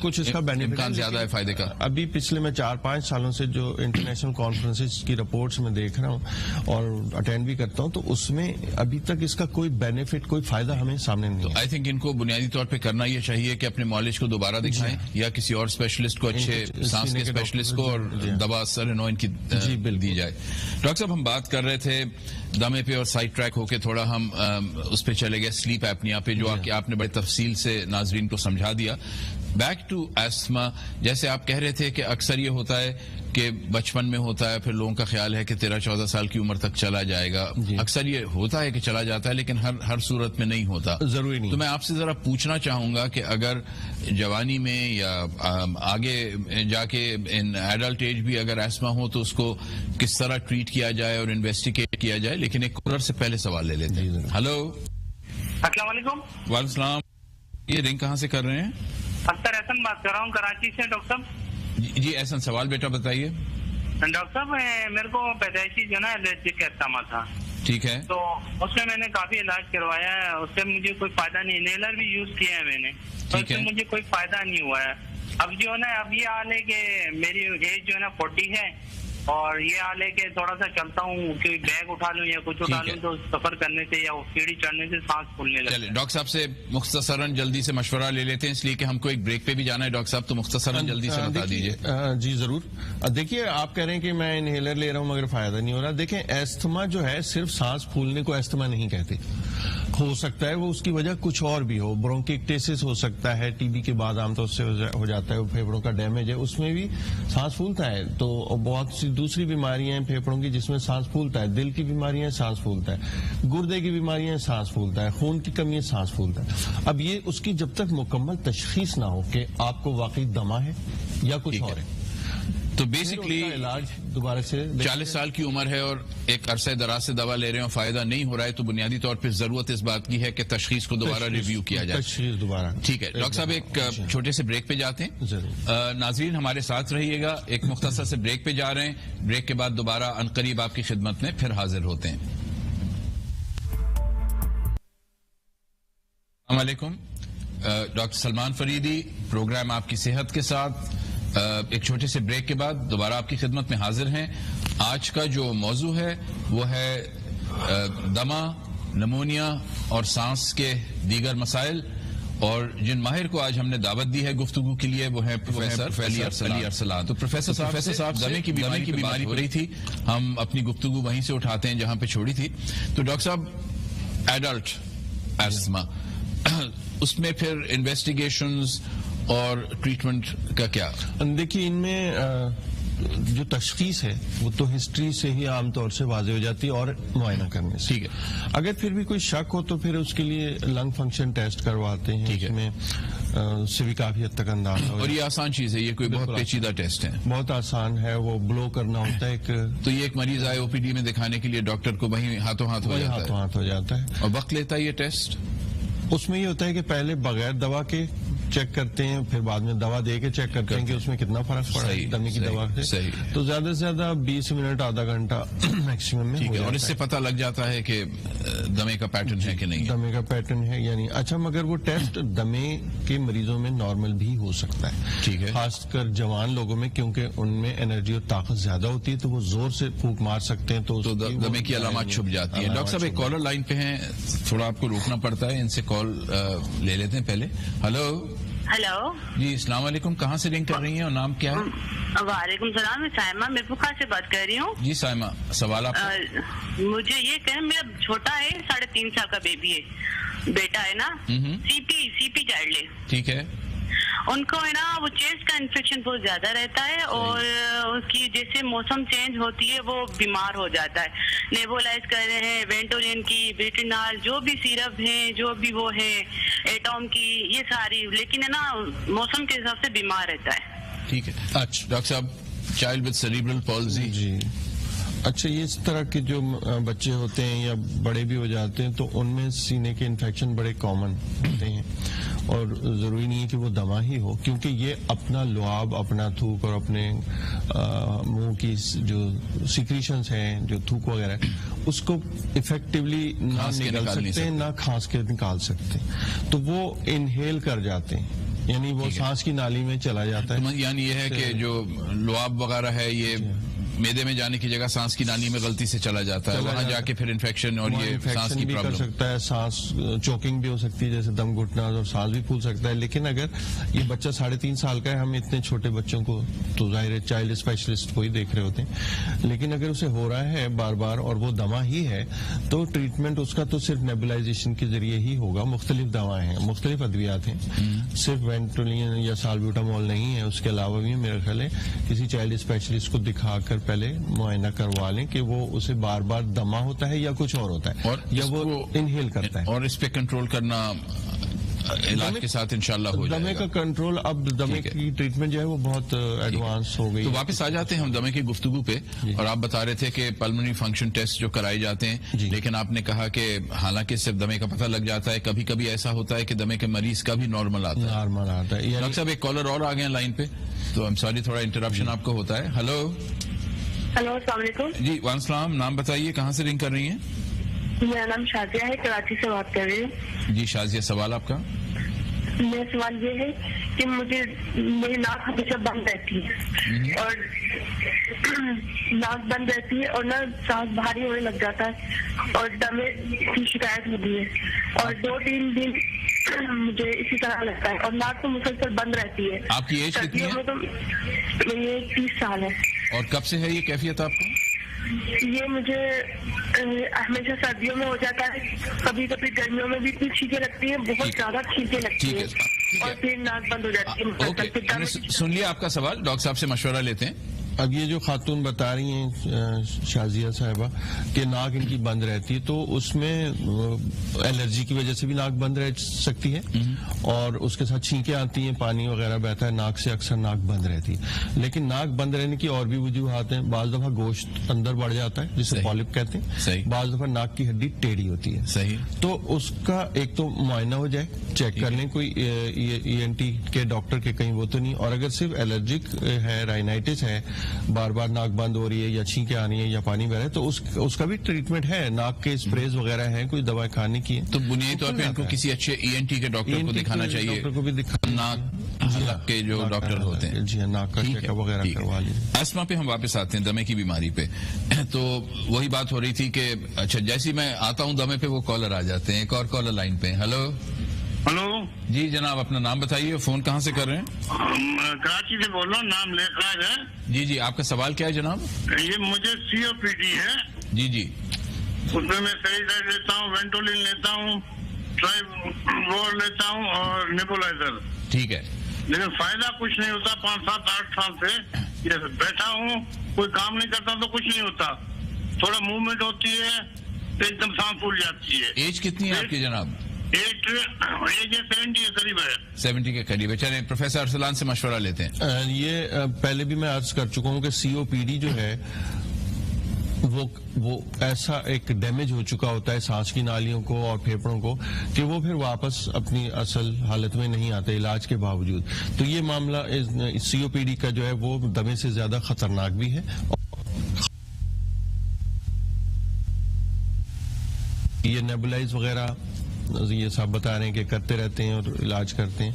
کچھ اس کا امکان زیادہ ہے فائدے کا. ابھی پچھلے میں 4-5 سالوں سے جو انٹرنیشنل کانفرنسز کی رپورٹس میں دیکھ رہا ہوں اور اٹینڈ بھی کرتا ہوں، تو اس میں ابھی تک اس کا کوئی بینیفٹ، کوئی فائدہ ہمیں سامنے نہیں ہے. آئی تھنک ان کو بنیادی طور پہ کرنا یہ چاہیے کہ اپنے معالج کو دوبارہ دکھائیں یا کسی اور اسپیشلسٹ کو، اچھے سانس کے اسپیشلسٹ کو، اور دوا اثر نو ان کی دی جائے. ڈاکٹر صاحب، ہم بات کر رہے تھے دمے پہ اور سائڈ ٹریک ہو کے تھوڑا ہم اس پہ چلے گئے سلیپ ایپنیا پہ، جو آپ نے بڑی تفصیل سے ناظرین کو سمجھا دیا. بیک ٹو ایسما، جیسے آپ کہہ رہے تھے کہ اکثر یہ ہوتا ہے کہ بچپن میں ہوتا ہے، پھر لوگوں کا خیال ہے کہ 13-14 سال کی عمر تک چلا جائے گا. اکثر یہ ہوتا ہے کہ چلا جاتا ہے، لیکن ہر صورت میں نہیں ہوتا. ضروری نہیں. تو میں آپ سے ذرا پوچھنا چاہوں گا کہ اگر جوانی میں یا آگے جا کے ان ایڈلٹ ایج بھی اگر ایسما ہو تو اس کو کس طرح ٹریٹ کیا جائے اور انویسٹیگیٹ کیا جائے. لیکن ایک کالر سے پہلے سوال لے لیتے ہیں. ہلو، السلام علیکم. وعلیکم السلام. یہ رنگ کہاں سے کر رہے ہیں؟ اختر احسن بات کر رہا ہوں کراچی سے. ڈاکٹر صاحب. جی احسن، سوال بیٹا بتائیے. ڈاکٹر صاحب، میرے کو پیدائشی جو نا الرجک استما تھا. ٹھیک ہے. تو اس میں نے کافی علاج کروایا ہے، اس سے مجھے کوئی فائدہ نہیں. انہیلر بھی یوز کیا ہے میں نے، تو اس سے مجھے کوئی فائدہ نہیں ہوا ہے. اب جو ہے نا، اب یہ حال ہے کہ میری ایج جو ہے نا 40 ہے، اور یہ حال ہے کہ تھوڑا سا چلتا ہوں کہ بیگ اٹھا لوں یا کچھ اٹھا لوں تو سفر کرنے سے یا سیڑھی چڑھنے سے سانس پھولنے لگتا ہے. چلے ڈاکٹر صاحب سے مختصراً جلدی سے مشورہ لے لیتے ہیں، اس لیے کہ ہم کو ایک بریک پہ بھی جانا ہے. ڈاکٹر صاحب تو مختصراً جلدی سے بتا دیجیے. جی ضرور. دیکھیے، آپ کہہ رہے ہیں کہ میں انہیلر لے رہا ہوں مگر فائدہ نہیں ہو رہا. دیکھیں، ایستھما جو ہے صرف سانس پھولنے کو ایستھما نہیں کہتے. ہو سکتا ہے وہ اس کی وجہ کچھ اور بھی ہو. برونکیکٹیسس ہو سکتا ہے، ٹی بی کے بعد عام طور سے ہو جاتا ہے، پھیپھڑوں کا ڈیمیج ہے، اس میں بھی سانس پھولتا ہے. تو بہت سی دوسری بیماریاں ہیں پھیپھڑوں کی جس میں سانس پھولتا ہے. دل کی بیماریاں سانس پھولتا ہے، گردے کی بیماریاں سانس پھولتا ہے، خون کی کمی سانس پھولتا ہے. اب یہ اس کی جب تک مکمل تشخیص نہ ہو کہ آپ کو واقعی دمہ ہے یا کچھ اور ہے، تو بیسکلی علاج دوبارہ سے 40 سال کی عمر ہے اور ایک عرصہ دراز سے دوا لے رہے ہیں، فائدہ نہیں ہو رہا ہے، تو بنیادی طور پہ ضرورت اس بات کی ہے کہ تشخیص کو دوبارہ ریویو کیا جائے. تشخیص دوبارہ. ٹھیک ہے ڈاکٹر صاحب، ایک چھوٹے سے بریک پہ جاتے ہیں. ناظرین ہمارے ساتھ رہیے گا. ایک مختصر سے بریک پہ جا رہے ہیں. بریک کے بعد دوبارہ عنقریب آپ کی خدمت میں پھر حاضر ہوتے ہیں. السلام علیکم. ڈاکٹر سلمان فریدی، پروگرام آپ کی صحت کے ساتھ. ایک چھوٹے سے بریک کے بعد دوبارہ آپ کی خدمت میں حاضر ہیں. آج کا جو موضوع ہے وہ ہے دمہ، نمونیا اور سانس کے دیگر مسائل. اور جن ماہر کو آج ہم نے دعوت دی ہے گفتگو کے لیے وہ ہے پروفیسر علی ارسلان. تو پروفیسر صاحب دمے کی بیماری ہو رہی تھی، ہم اپنی گفتگو وہیں سے اٹھاتے ہیں جہاں پہ چھوڑی تھی. تو ڈاکٹر صاحب، ایڈلٹ ایسما، اس میں پھر انویسٹیگیشنز اور ٹریٹمنٹ کا کیا؟ دیکھیے، ان میں جو تشخیص ہے وہ تو ہسٹری سے ہی عام طور سے واضح ہو جاتی ہے اور معائنہ کرنے سے. ٹھیک ہے. اگر پھر بھی کوئی شک ہو تو پھر اس کے لیے لنگ فنکشن ٹیسٹ کرواتے ہیں. ٹھیک ہے. اس میں سے بھی کافی حد تک اندازہ ہو. اور یہ آسان چیز ہے، یہ کوئی بہت پیچیدہ ٹیسٹ ہے؟ بہت آسان ہے. وہ بلو کرنا ہوتا ہے. تو یہ ایک مریض آئے او پی ڈی میں دکھانے کے لیے ڈاکٹر کو وہیں ہاتھوں ہاتھ ہو جاتا ہے. اور وقت لیتا ہے یہ ٹیسٹ؟ اس میں یہ ہوتا ہے کہ پہلے بغیر دوا کے چیک کرتے ہیں، پھر بعد میں دوا دے کے چیک کرتے ہیں کہ اس میں کتنا فرق پڑا ہے دمے کی دوا سے. تو زیادہ سے زیادہ 20 منٹ آدھا گھنٹہ میکسیمم میں. ٹھیک ہے. اور اس سے پتہ لگ جاتا ہے کہ دمے کا پیٹرن ہے کہ نہیں. دمے کا پیٹرن ہے یعنی اچھا، مگر وہ ٹیسٹ دمے کے مریضوں میں نارمل بھی ہو سکتا ہے. ٹھیک ہے. خاص کر جوان لوگوں میں، کیونکہ ان میں انرجی اور طاقت زیادہ ہوتی ہے تو وہ زور سے پھونک مار سکتے ہیں تو دمے کی علامات چھپ جاتی ہیں. ڈاکٹر صاحب، ایک کالر لائن پہ ہیں، تھوڑا آپ کو روکنا پڑتا ہے، ان سے کال لے لیتے ہیں پہلے. ہلو جی السلام علیکم. کہاں سے لنک کر رہی ہیں اور نام کیا ہے؟ وعلیکم السلام. میں سائمہ میرپورخا سے بات کر رہی ہوں. جی سائمہ، سوال آپ مجھے یہ کہنا، میرا چھوٹا ہے 3.5 سال کا بیبی ہے، بیٹا ہے نا، سی پی چائلڈ ہے. ٹھیک ہے. ان کو ہے نا وہ چیسٹ کا انفیکشن بہت زیادہ رہتا ہے اور اس کی جیسے موسم چینج ہوتی ہے وہ بیمار ہو جاتا ہے. نیبولائز کر رہے ہیں وینٹولین کی, بریٹنال, جو بھی سیرپ ہیں, جو بھی وہ ہے ایٹوم کی, یہ ساری, لیکن ہے نا موسم کے حساب سے بیمار رہتا ہے. ٹھیک ہے. اچھا ڈاکٹر صاحب, چائلڈ وتھ سیریبرل پالسی. جی اچھا, یہ اس طرح کے جو بچے ہوتے ہیں یا بڑے بھی ہو جاتے ہیں تو ان میں سینے کے انفیکشن بڑے کامن ہوتے ہیں, اور ضروری نہیں ہے کہ وہ دما ہی ہو, کیونکہ یہ اپنا لعاب, اپنا تھوک اور اپنے منہ کی جو سیکریشنز ہیں, جو تھوک وغیرہ اس کو افیکٹولی نہ نکال سکتے ہیں, نہ کھانس کے نکال سکتے ہیں, تو وہ انہیل کر جاتے ہیں, یعنی وہ سانس کی نالی میں چلا جاتا ہے. یعنی یہ ہے کہ جو لعاب وغیرہ ہے یہ میدے میں جانے کی جگہ سانس کی نالی میں غلطی سے چلا جاتا ہے, وہاں جا کے پھر انفیکشن اور یہ سانس کی بھی کر سکتا ہے, سانس چوکنگ بھی ہو سکتی ہے, جیسے دم گھٹنا اور سانس بھی پھول سکتا ہے. لیکن اگر یہ بچہ 3.5 سال کا ہے, ہم اتنے چھوٹے بچوں کو تو ظاہر ہے چائلڈ اسپیشلسٹ کو ہی دیکھ رہے ہوتے ہیں, لیکن اگر اسے ہو رہا ہے بار بار اور وہ دما ہی ہے تو ٹریٹمنٹ اس کا تو صرف نیبولائزیشن کے ذریعے ہی ہوگا. مختلف دوائیں ہیں, مختلف ادویات ہیں, صرف وینٹولین یا سالبیوٹامول نہیں ہے, اس کے علاوہ بھی میرا خیال ہے کسی چائلڈ اسپیشلسٹ کو دکھا کر پہلے معائنہ کروا لیں کہ وہ اسے بار بار دما ہوتا ہے یا کچھ اور ہوتا ہے, یا وہ انہیل کرتا ہے. اور اس پہ کنٹرول کرنا علاج کے ساتھ انشاءاللہ ہو جائے گا. دمے کا کنٹرول, اب دمے کی ٹریٹمنٹ جو ہے وہ بہت ایڈوانس ہو گئی. تو واپس آ جاتے ہیں ہم دمے کی گفتگو پہ, اور آپ بتا رہے تھے کہ پلمونری فنکشن ٹیسٹ جو کرائے جاتے ہیں, لیکن آپ نے کہا کہ حالانکہ صرف دمے کا پتہ لگ جاتا ہے, کبھی کبھی ایسا ہوتا ہے کہ دمے کے مریض کا بھی نارمل آتا ہے. ڈاکٹر صاحب ایک کالر اور آ گئے ہیں لائن پہ, تو آئی ایم سوری تھوڑا انٹرپشن آپ کو ہوتا ہے. ہلو السلام علیکم. جی وعلیکم السلام, نام بتائیے, کہاں سے رنگ کر رہی ہیں؟ میرا نام شازیہ ہے, کراچی سے بات کر رہی ہوں. جی شازیہ, سوال آپ کا؟ میرا سوال یہ ہے کہ مجھے میری ناک ہمیشہ بند رہتی ہے, اور ناک بند رہتی ہے اور نہ سانس بھاری ہونے لگ جاتا ہے, اور دمے کی شکایت ہوتی ہے, اور 2-3 دن مجھے اسی طرح لگتا ہے, اور ناک تو مسلسل بند رہتی ہے. آپ کی ایج کتنی ہے؟ تو یہ 30 سال ہے. اور کب سے ہے یہ کیفیت آپ کو؟ یہ مجھے ہمیشہ سردیوں میں ہو جاتا ہے, کبھی کبھی گرمیوں میں بھی اتنی چھینکیں لگتی ہیں, بہت زیادہ چھینکیں لگتی ہیں, اور پھر ناک بند ہو جاتی ہے. سن لیا آپ کا سوال, ڈاکٹر صاحب سے مشورہ لیتے ہیں. اب یہ جو خاتون بتا رہی ہیں شازیہ صاحبہ کہ ناک ان کی بند رہتی ہے, تو اس میں الرجی کی وجہ سے بھی ناک بند رہ سکتی ہے, اور اس کے ساتھ چھینکیں آتی ہیں, پانی وغیرہ بہتا ہے ناک سے, اکثر ناک بند رہتی ہے. لیکن ناک بند رہنے کی اور بھی وجوہات ہیں. بعض دفعہ گوشت اندر بڑھ جاتا ہے جسے پالپ کہتے ہیں, بعض دفعہ ناک کی ہڈی ٹیڑھی ہوتی ہے. صحیح. تو اس کا ایک تو معائنہ ہو جائے, چیک کر لیں کوئی ENT کے ڈاکٹر کے کہیں وہ تو نہیں, اور اگر صرف الرجک ہے, رائنائٹس ہے, بار بار ناک بند ہو رہی ہے یا چھینکیں آ رہی ہیں یا پانی بہ رہا ہے, تو اس کا بھی ٹریٹمنٹ ہے. ناک کے اسپریز وغیرہ ہیں, کوئی دوائی کھانے کی ہے. تو بنیادی طور پہ ان کو کسی اچھے ENT کے ڈاکٹر کو دکھانا چاہیے, ڈاکٹر کو بھی دکھانا, ناک کے جو ڈاکٹر ہوتے ہیں. جی ناک کا چیک اپ وغیرہ کروا لیجیے. اسما پہ ہم واپس آتے ہیں, دمے کی بیماری پہ. تو وہی بات ہو رہی تھی کہ اچھا جیسی میں آتا ہوں دمے پہ وہ کالر آ جاتے ہیں. ایک اور کالر لائن پہ. ہلو جی جناب, اپنا نام بتائیے, فون کہاں سے کر رہے ہیں؟ کراچی سے بول رہا ہوں, نام لیخراج ہے. جی جی, آپ کا سوال کیا ہے جناب؟ یہ مجھے COPD ہے. جی جی. اس میں سیریڈائڈ لیتا ہوں, وینٹولین لیتا ہوں, ٹرائیبول لیتا ہوں اور نیبولائزر. ٹھیک ہے. لیکن فائدہ کچھ نہیں ہوتا. 5, 7, 8 سال سے یہ بیٹھا ہوں, کوئی کام نہیں کرتا تو کچھ نہیں ہوتا. تھوڑا موومنٹ ہوتی ہے تو ایک دم سانس پھول جاتی ہے. ایج کتنی ہے آپ کی جناب؟ ایج 70 کے قریب ہے. 70 کے قریب ہے. چلیں پروفیسر ارسلان سے مشورہ لیتے ہیں. یہ پہلے بھی میں عرض کر چکا ہوں کہ COPD جو ہے وہ ایسا ایک ڈیمیج ہو چکا ہوتا ہے سانس کی نالیوں کو اور پھیپھڑوں کو کہ وہ پھر واپس اپنی اصل حالت میں نہیں آتے علاج کے باوجود. تو یہ معاملہ COPD کا جو ہے وہ دمے سے زیادہ خطرناک بھی ہے. یہ نیبولائز وغیرہ یہ سب بتا رہے ہیں کہ کرتے رہتے ہیں اور علاج کرتے ہیں,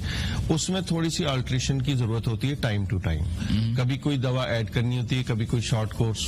اس میں تھوڑی سی آلٹریشن کی ضرورت ہوتی ہے ٹائم ٹو ٹائم. کبھی کوئی دوا ایڈ کرنی ہوتی ہے, کبھی کوئی شارٹ کورس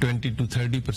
20 to 30%,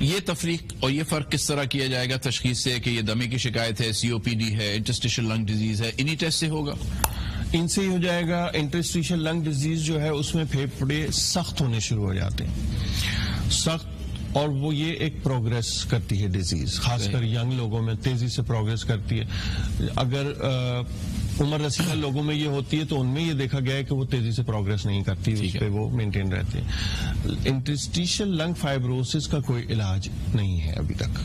یہ تفریق اور یہ فرق کس طرح کیا جائے گا تشخیص سے کہ یہ دمے کی شکایت ہے, COPD ہے, انٹرسٹیشل لنگ ڈیزیز ہے, انہی ٹیسٹ سے ہوگا؟ ان سے ہی ہو جائے گا. انٹرسٹیشل لنگ ڈیزیز جو ہے اس میں پھیپھڑے سخت ہونے شروع ہو جاتے ہیں, سخت, اور وہ یہ ایک پروگرس کرتی ہے ڈیزیز, خاص کر ینگ لوگوں میں تیزی سے پروگرس کرتی ہے. اگر عمر رسیدہ لوگوں میں یہ ہوتی ہے تو ان میں یہ دیکھا گیا ہے کہ وہ تیزی سے پروگرس نہیں کرتی, اس پہ وہ مینٹین رہتے ہیں. انٹرسٹیشل لنگ فائبروسس کا کوئی علاج نہیں ہے ابھی تک,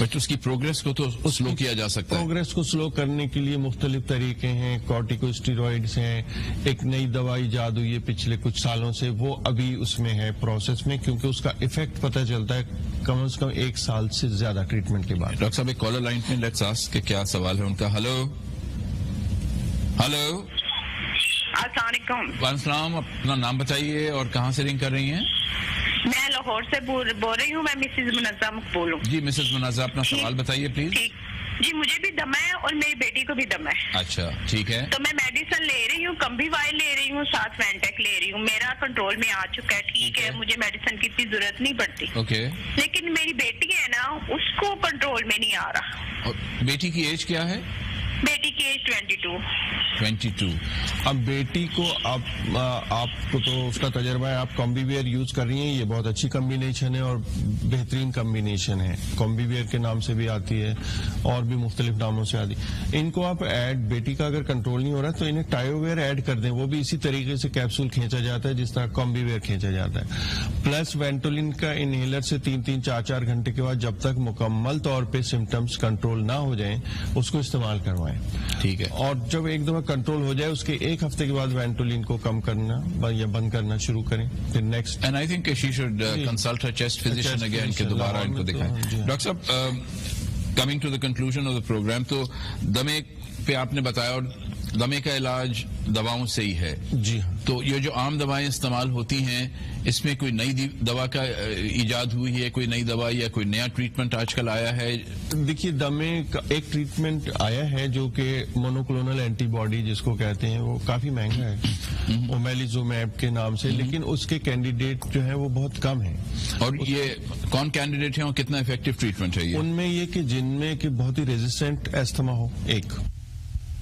بٹ اس کی پروگرس کو تو سلو کیا جا سکتا ہے. پروگرس کو سلو کرنے کے لیے مختلف طریقے ہیں. کارٹیکوسٹیرائڈز ہیں, ایک نئی دوائی ایجاد ہوئی ہے پچھلے کچھ سالوں سے, وہ ابھی اس میں ہے پروسیس میں, کیونکہ اس کا افیکٹ پتہ چلتا ہے کم از کم 1 سال سے زیادہ ٹریٹمنٹ کے بعد. ڈاکٹر صاحب ایک کالر لائن پہ, لیٹس آسک کہ کیا سوال ہے ان کا. ہلو ہلو, السلام علیکم. وعلیکم السلام. اپنا نام بتائیے اور کہاں سے رنگ کر رہی ہیں؟ میں لاہور سے بول رہی ہوں. میں مسز منزہ مقبول ہوں. جی مسز منزہ, اپنا سوال بتائیے پلیز. جی مجھے بھی دمہ ہے اور میری بیٹی کو بھی دمہ ہے. اچھا ٹھیک ہے. تو میں میڈیسن لے رہی ہوں, کمبی وائل لے رہی ہوں, ساتھ وینٹیک لے رہی ہوں. میرا کنٹرول میں آ چکا ہے, ٹھیک ہے, مجھے میڈیسن کی اتنی ضرورت نہیں پڑتی. اوکے. لیکن میری بیٹی ہے نا, اس کو کنٹرول میں نہیں آ رہا. بیٹی کی ایج کیا ہے؟ بیٹی کی ایج 22. اب بیٹی کو آپ کو تو اس کا تجربہ ہے, آپ کمبی ویئر یوز کر رہی ہیں, یہ بہت اچھی کمبینیشن ہے اور بہترین کمبینیشن ہے. کمبی ویئر کے نام سے بھی آتی ہے اور بھی مختلف ناموں سے آتی. ان کو آپ بیٹی کا اگر کنٹرول نہیں ہو رہا تو انہیں ٹائیو ویئر ایڈ کر دیں, وہ بھی اسی طریقے سے کیپسول کھینچا جاتا ہے جس طرح کمبی ویئر کھینچا جاتا ہے. پلس وینٹولین کا انہیلر سے 3-4 گھنٹے کے بعد جب تک مکمل طور پہ سمٹمز کنٹرول نہ ہو جائیں اس کو استعمال کروائیں. ٹھیک ہے. اور جب ایک دفعہ کنٹرول ہو جائے اس کے 1 ہفتے کے بعد وینٹولین کو کم کرنا یا بند کرنا شروع کریں. پھر next and I think she should consult her chest physician again کہ دوبارہ ان کو دکھائیں. ڈاکٹر صاحب, coming to the conclusion of the programme, تو دمے پہ آپ نے بتایا اور دمے کا علاج دواؤں سے ہی ہے. جی ہاں. تو یہ جو عام دوائیں استعمال ہوتی ہیں اس میں کوئی نئی دوا کا ایجاد ہوئی ہے, کوئی نئی دوا یا کوئی نیا ٹریٹمنٹ آج کل آیا ہے؟ دیکھیے دمے کا ایک ٹریٹمنٹ آیا ہے جو کہ مونوکلونل اینٹی باڈی جس کو کہتے ہیں, وہ کافی مہنگا ہے, اومیلیزومیب کے نام سے, لیکن اس کے کینڈیڈیٹ جو ہیں وہ بہت کم ہیں. اور یہ کون کینڈیڈیٹ ہیں اور کتنا افیکٹو ٹریٹمنٹ ہے یہ؟ ان میں یہ کہ جن میں کہ بہت ہی ریزسٹنٹ ایستھما ہو ایک,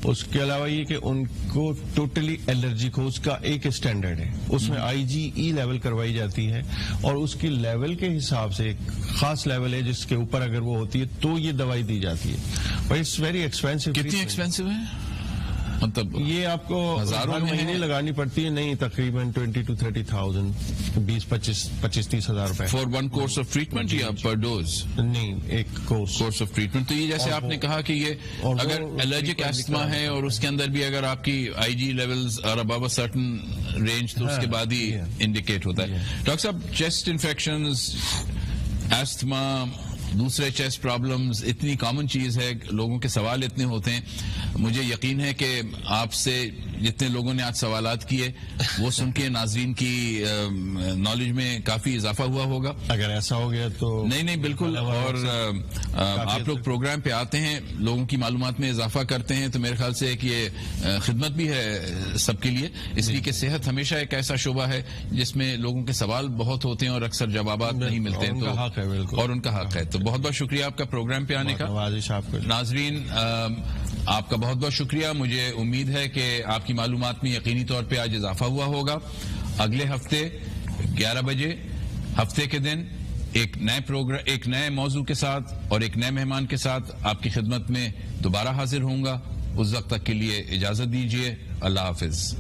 اس کے علاوہ یہ کہ ان کو ٹوٹلی الرجک ہو, اس کا ایک اسٹینڈرڈ ہے, اس میں IgE لیول کروائی جاتی ہے اور اس کی لیول کے حساب سے ایک خاص لیول ہے جس کے اوپر اگر وہ ہوتی ہے تو یہ دوائی دی جاتی ہے. But it's very expensive. کتنی ایکسپینسو ہے؟ مطلب یہ آپ کو ہزاروں مہینے لگانی پڑتی ہے. نہیں, تقریباً 20,000 to 30,000, 20-25-30 ہزار روپے for one course of treatment یا پر ڈوز؟ نہیں, ایک کورس آف ٹریٹمنٹ. تو یہ جیسے آپ نے کہا کہ یہ اگر الرجک ایستھما ہے اور اس کے اندر بھی اگر آپ کی IgE لیولز اور ابو سرٹن رینج تو اس کے بعد ہی انڈیکیٹ ہوتا ہے. ڈاکٹر صاحب, چیسٹ انفیکشنز, ایستھما, دوسرے چیسٹ پرابلمز اتنی کامن چیز ہے, لوگوں کے سوال اتنے ہوتے ہیں. مجھے یقین ہے کہ آپ سے جتنے لوگوں نے آج سوالات کیے وہ سن کے ناظرین کی نالج میں کافی اضافہ ہوا ہوگا. اگر ایسا ہو گیا تو نہیں بالکل. اور آپ لوگ پروگرام پہ آتے ہیں, لوگوں کی معلومات میں اضافہ کرتے ہیں, تو میرے خیال سے کہ یہ خدمت بھی ہے سب کے لیے, اس لیے کہ صحت ہمیشہ ایک ایسا شعبہ ہے جس میں لوگوں کے سوال بہت ہوتے ہیں اور اکثر جوابات نہیں ملتے ہیں, اور ان کا حق ہے. تو بہت بہت شکریہ آپ کا پروگرام پہ آنے کا. ناظرین, آپ کا بہت بہت شکریہ. مجھے امید ہے کہ آپ کی معلومات میں یقینی طور پہ آج اضافہ ہوا ہوگا. اگلے ہفتے 11 بجے ہفتے کے دن ایک نئے پروگرام, ایک نئے موضوع کے ساتھ اور ایک نئے مہمان کے ساتھ آپ کی خدمت میں دوبارہ حاضر ہوں گا. اس وقت تک کے لیے اجازت دیجیے. اللہ حافظ.